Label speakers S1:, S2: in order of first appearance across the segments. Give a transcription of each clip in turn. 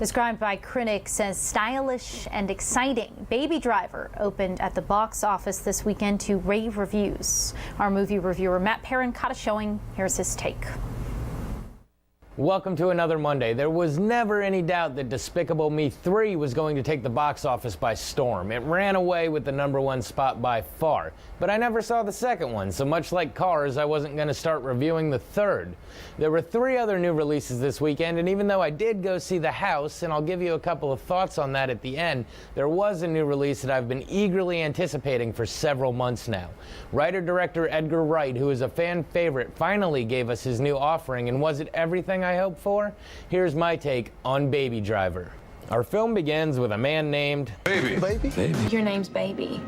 S1: Described by critics as stylish and exciting, Baby Driver opened at the box office this weekend to rave reviews. Our movie reviewer Matt Perrin caught a showing. Here's his take.
S2: Welcome to another Monday. There was never any doubt that Despicable Me 3 was going to take the box office by storm. It ran away with the #1 spot by far. But I never saw the second one, so much like Cars, I wasn't going to start reviewing the third. There were 3 other new releases this weekend, and even though I did go see The House, and I'll give you a couple of thoughts on that at the end, there was a new release that I've been eagerly anticipating for several months now. Writer-director Edgar Wright, who is a fan favorite, finally gave us his new offering, and was it everything I hoped for? Here's my take on Baby Driver. Our film begins with a man named
S3: Baby.
S4: Your name's Baby.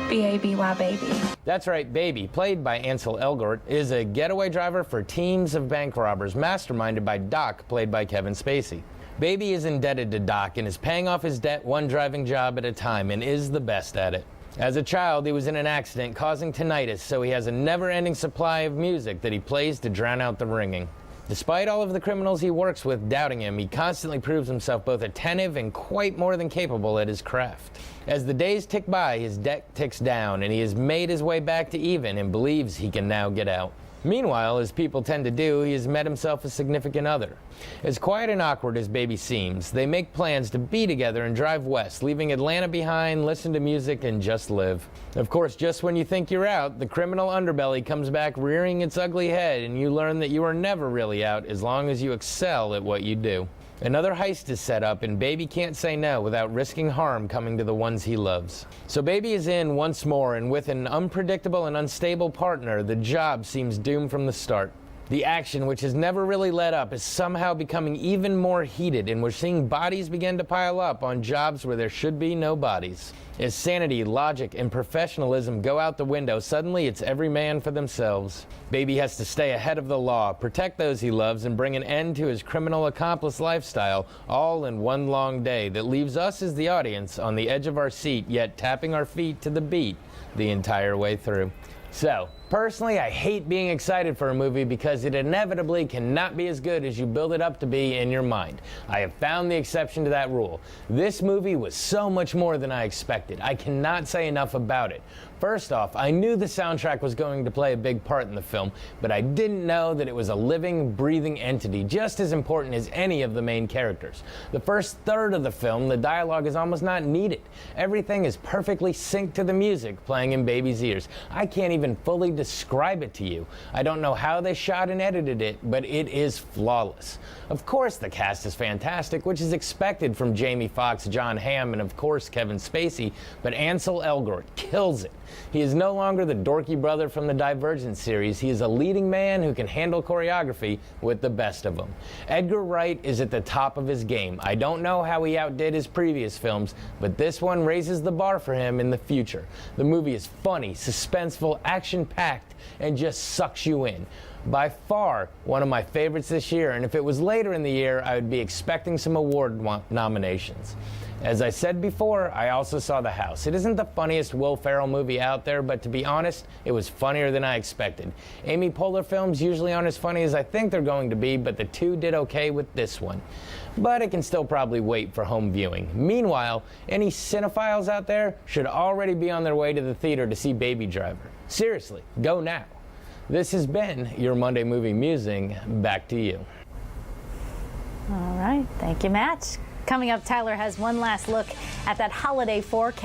S4: B-A-B-Y, Baby.
S2: That's right, Baby, played by Ansel Elgort, is a getaway driver for teams of bank robbers, masterminded by Doc, played by Kevin Spacey. Baby is indebted to Doc and is paying off his debt one driving job at a time and is the best at it. As a child, he was in an accident causing tinnitus, so he has a never-ending supply of music that he plays to drown out the ringing. Despite all of the criminals he works with doubting him, he constantly proves himself both attentive and quite more than capable at his craft. As the days tick by, his debt ticks down, and he has made his way back to even and believes he can now get out. Meanwhile, as people tend to do, he has met himself a significant other. As quiet and awkward as Baby seems, they make plans to be together and drive west, leaving Atlanta behind, listen to music, and just live. Of course, just when you think you're out, the criminal underbelly comes back rearing its ugly head, and you learn that you are never really out as long as you excel at what you do. Another heist is set up, and Baby can't say no without risking harm coming to the ones he loves. So Baby is in once more, and with an unpredictable and unstable partner, the job seems doomed from the start. The action, which has never really let up, is somehow becoming even more heated, and we're seeing bodies begin to pile up on jobs where there should be no bodies. As sanity, logic, and professionalism go out the window, suddenly it's every man for themselves. Baby has to stay ahead of the law, protect those he loves, and bring an end to his criminal accomplice lifestyle, all in one long day that leaves us as the audience on the edge of our seat, yet tapping our feet to the beat the entire way through. So, personally, I hate being excited for a movie because it inevitably cannot be as good as you build it up to be in your mind. I have found the exception to that rule. This movie was so much more than I expected. I cannot say enough about it. First off, I knew the soundtrack was going to play a big part in the film, but I didn't know that it was a living, breathing entity, just as important as any of the main characters. The first third of the film, the dialogue is almost not needed. Everything is perfectly synced to the music playing in Baby's ears. I can't even fully describe it to you. I don't know how they shot and edited it, but it is flawless. Of course, the cast is fantastic, which is expected from Jamie Foxx, John Hamm, and of course Kevin Spacey, but Ansel Elgort kills it. He is no longer the dorky brother from the Divergent series. He is a leading man who can handle choreography with the best of them. Edgar Wright is at the top of his game. I don't know how he outdid his previous films, but this one raises the bar for him in the future. The movie is funny, suspenseful, action-packed, and just sucks you in. By far, one of my favorites this year, and if it was later in the year, I would be expecting some award nominations. As I said before, I also saw The House. It isn't the funniest Will Ferrell movie out there, but to be honest, it was funnier than I expected. Amy Poehler films usually aren't as funny as I think they're going to be, but the two did okay with this one. But it can still probably wait for home viewing. Meanwhile, any cinephiles out there should already be on their way to the theater to see Baby Driver. Seriously, go now. This has been your Monday Movie Musing. Back to you.
S1: All right. Thank you, Matt. Coming up, Tyler has one last look at that holiday forecast.